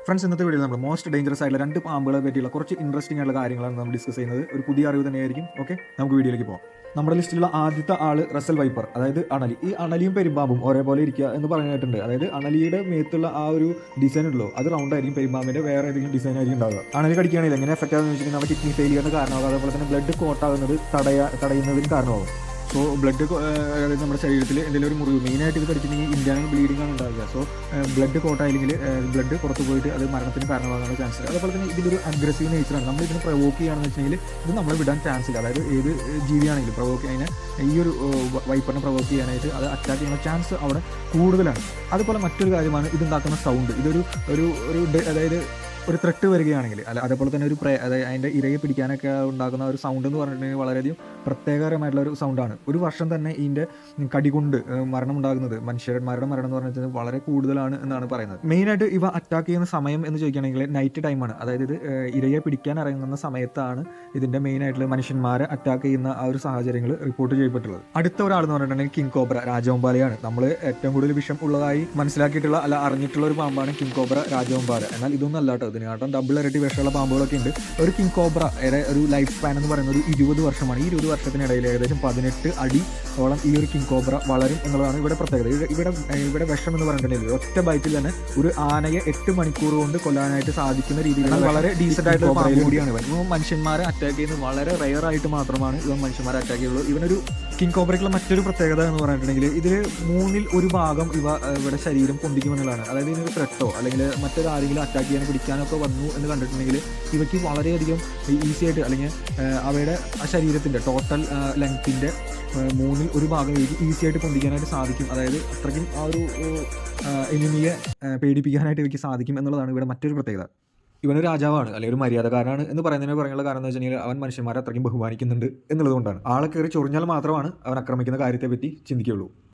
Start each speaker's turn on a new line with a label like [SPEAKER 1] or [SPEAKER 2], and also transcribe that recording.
[SPEAKER 1] Friends, ഇന്നത്തെ വീഡിയോയിൽ നമ്മൾ മോസ്റ്റ് ഡേഞ്ചറസ് ആയിട്ടുള്ള 2 പാമ്പുകളെ പറ്റിയുള്ള കുറച്ച് ഇൻട്രസ്റ്റിംഗ് ആയിട്ടുള്ള കാര്യങ്ങളാണ് നമ്മൾ ഡിസ്കസ് ചെയ്യുന്നത്. ഒരു പുതിയ അറിവ് തന്നെയായിരിക്കും. ഓക്കെ, നമുക്ക് വീഡിയോയിലേക്ക് പോകാം. നമ്മുടെ ലിസ്റ്റിലുള്ള ആദ്യത്തെ ആള് റസൽ വൈപ്പർ, അതായത് അണലി. ഈ അണലിയും പെരുമ്പാമ്പും ഒരേപോലെ ഇരിക്കുക എന്ന് പറഞ്ഞിട്ടുണ്ട്. അതായത് അണലിയുടെ മേത്തുള്ള ആ ഒരു ഡിസൈൻ ഉള്ളൂ, അത് റൗണ്ട് ആയിരിക്കും. പെരുമ്പാമ്പിന്റെ വേറെ ഏതെങ്കിലും ഡിസൈൻ ആയിരിക്കും ഉണ്ടാവുക. അണലി കടിക്കുകയാണെങ്കിൽ എങ്ങനെ എഫക്റ്റ് ആകുമെന്ന് വെച്ചിട്ടുണ്ടെങ്കിൽ നമ്മുടെ കിഡ്നി ഫെയിലിയറിന് കാരണമാകും. അതേപോലെ തന്നെ ബ്ലഡ് കോട്ടാകുന്നത് തടയുന്നതിന് കാരണമാകും. സോ ബ്ലഡ്, അതായത് നമ്മുടെ ശരീരത്തിൽ എന്തെങ്കിലും ഒരു മുറിവ്, മെയിനായിട്ട് ഇത് കടിച്ചിട്ടുണ്ടെങ്കിൽ ഇന്റേണൽ ബ്ലീഡിംഗ് ആണ് ഉണ്ടാകുക. സോ ബ്ലഡ് കോട്ടായില്ലെങ്കിൽ ബ്ലഡ് പുറത്ത് പോയിട്ട് അത് മരണത്തിന് കാരണമാകാനുള്ള ചാൻസ് ഉണ്ട്. അതുപോലെ തന്നെ ഇതിൻ്റെ ഒരു അഗ്രസീവ് നേച്ചറാണ്. നമ്മൾ ഇതിനെ പ്രൊവോക്ക് ചെയ്യുകയാണെന്ന് വെച്ചിട്ടുണ്ടെങ്കിൽ ഇത് നമ്മൾ വിടാൻ ചാൻസ് ഇല്ല. അതായത് ഏത് ജീവിയാണെങ്കിലും പ്രൊവോക്ക് അതിനെ, ഈ ഒരു വൈപ്പറിനെ പ്രൊവോക്ക് ചെയ്യാനായിട്ട് അത് അറ്റാക്ക് ചെയ്യുന്ന ചാൻസ് അവിടെ കൂടുതലാണ്. അതുപോലെ മറ്റൊരു കാര്യമാണ് ഇതുണ്ടാക്കുന്ന സൗണ്ട്. ഇതൊരു അതായത് ഒരു ത്രെട്ട് വരികയാണെങ്കിൽ, അതേപോലെ തന്നെ അതായത് അതിൻ്റെ ഇരയെ പിടിക്കാനൊക്കെ ഉണ്ടാക്കുന്ന ഒരു സൗണ്ട് എന്ന് പറഞ്ഞിട്ടുണ്ടെങ്കിൽ വളരെയധികം പ്രത്യേകകരമായിട്ടുള്ള ഒരു സൗണ്ടാണ്. ഒരു വർഷം തന്നെ ഇതിൻ്റെ കടി കൊണ്ട് മരണം ഉണ്ടാകുന്നത്, മനുഷ്യന്മാരുടെ മരണം എന്ന് പറഞ്ഞാൽ വളരെ കൂടുതലാണ് എന്നാണ് പറയുന്നത്. മെയിനായിട്ട് ഇവ അറ്റാക്ക് ചെയ്യുന്ന സമയം എന്ന് ചോദിക്കുകയാണെങ്കിൽ നൈറ്റ് ടൈമാണ്. അതായത് ഇത് ഇരയെ പിടിക്കാൻ ഇറങ്ങുന്ന സമയത്താണ് ഇതിൻ്റെ മെയിനായിട്ടുള്ള മനുഷ്യന്മാരെ അറ്റാക്ക് ചെയ്യുന്ന ആ ഒരു സാഹചര്യങ്ങൾ റിപ്പോർട്ട് ചെയ്യപ്പെട്ടുള്ളത്. അടുത്ത ഒരാളെന്ന് പറഞ്ഞിട്ടുണ്ടെങ്കിൽ കിങ് കോബ്ര രാജവെമ്പാലയാണ്. നമ്മൾ ഏറ്റവും കൂടുതൽ വിഷം ഉള്ളതായി മനസ്സിലാക്കിയിട്ടുള്ള അറിഞ്ഞിട്ടുള്ള ഒരു പാമ്പാണ് കിങ് കോബ്ര രാജവെമ്പാല. എന്നാൽ ഇതൊന്നും അല്ലാട്ടോ, ഇതിനാട്ടം ഡബിൾ ഇരട്ടി വിഷമുള്ള പാമ്പുകളൊക്കെ ഉണ്ട്. ഒരു കിങ് കോബ്ര ഒരു ലൈഫ് സ്പാൻ എന്ന് പറയുന്നത് ഒരു 20 വർഷമാണ്. ഈ 20 വർഷത്തിനിടയിൽ ഏകദേശം 18 അടിയോളം ഈ ഒരു കിങ് കോബ്ര വളരും എന്നുള്ളതാണ് ഇവിടെ പ്രത്യേകത. ഇവിടെ വിഷം എന്ന് പറഞ്ഞിട്ടുണ്ടെങ്കിൽ ഒറ്റ ബൈറ്റിൽ തന്നെ ഒരു ആനയെ 8 മണിക്കൂർ കൊണ്ട് കൊല്ലാനായിട്ട് സാധിക്കുന്ന രീതിയിലാണ്. വളരെ ഡീസൻ്റ് ആയിട്ടുള്ള പാമ്പ് കൂടിയാണ് ഇവൻ. മനുഷ്യന്മാരെ അറ്റാക്ക് ചെയ്യുന്നത് വളരെ റെയർ ആയിട്ട് മാത്രമാണ് ഇവൻ മനുഷ്യന്മാരെ അറ്റാക്ക് ചെയ്യുള്ളൂ. ഇവനൊരു കിങ് കോബ്രയ്ക്കുള്ള മറ്റൊരു പ്രത്യേകത എന്ന് പറഞ്ഞിട്ടുണ്ടെങ്കിൽ ഇതിൽ 1/3 ഭാഗം ഇവിടെ ശരീരം പൊന്തിക്കുമെന്നുള്ളതാണ്. അതായത് ഇതിനൊരു ത്രെട്ടോ അല്ലെങ്കിൽ മറ്റൊരാരെങ്കിലും അറ്റാക്ക് ചെയ്യാൻ പിടിക്കാനൊക്കെ വന്നു എന്ന് കണ്ടിട്ടുണ്ടെങ്കിൽ ഇവയ്ക്ക് വളരെയധികം ഈസി ആയിട്ട്, അല്ലെങ്കിൽ അവയുടെ ശരീരത്തിൻ്റെ ടോട്ടൽ ലെങ്ത്തിൻ്റെ 1/3 ഭാഗം ഇവയ്ക്ക് ഈസി ആയിട്ട് പൊന്തിക്കാനായിട്ട് സാധിക്കും. അതായത് അത്രയ്ക്കും ആ ഒരു എനിമിയെ പേടിപ്പിക്കാനായിട്ട് ഇവയ്ക്ക് സാധിക്കും എന്നുള്ളതാണ് ഇവിടെ മറ്റൊരു പ്രത്യേകത. ഇവനൊരു രാജാവാണ്, അല്ലെങ്കിൽ ഒരു മര്യാദക്കാരനാണ് എന്ന് പറയുന്നതിന് പറയാനുള്ള കാരണം എന്ന് വെച്ചിട്ടുണ്ടെങ്കിൽ അവൻ മനുഷ്യന്മാരെ അത്രയ്ക്കും ബഹുമാനിക്കുന്നുണ്ട് എന്നുള്ളതുകൊണ്ടാണ്. ആളെ കയറി ചൊറിഞ്ഞാൽ മാത്രമാണ് അവൻ ആക്രമിക്കുന്ന കാര്യത്തെപ്പറ്റി ചിന്തിക്കുകയുള്ളൂ.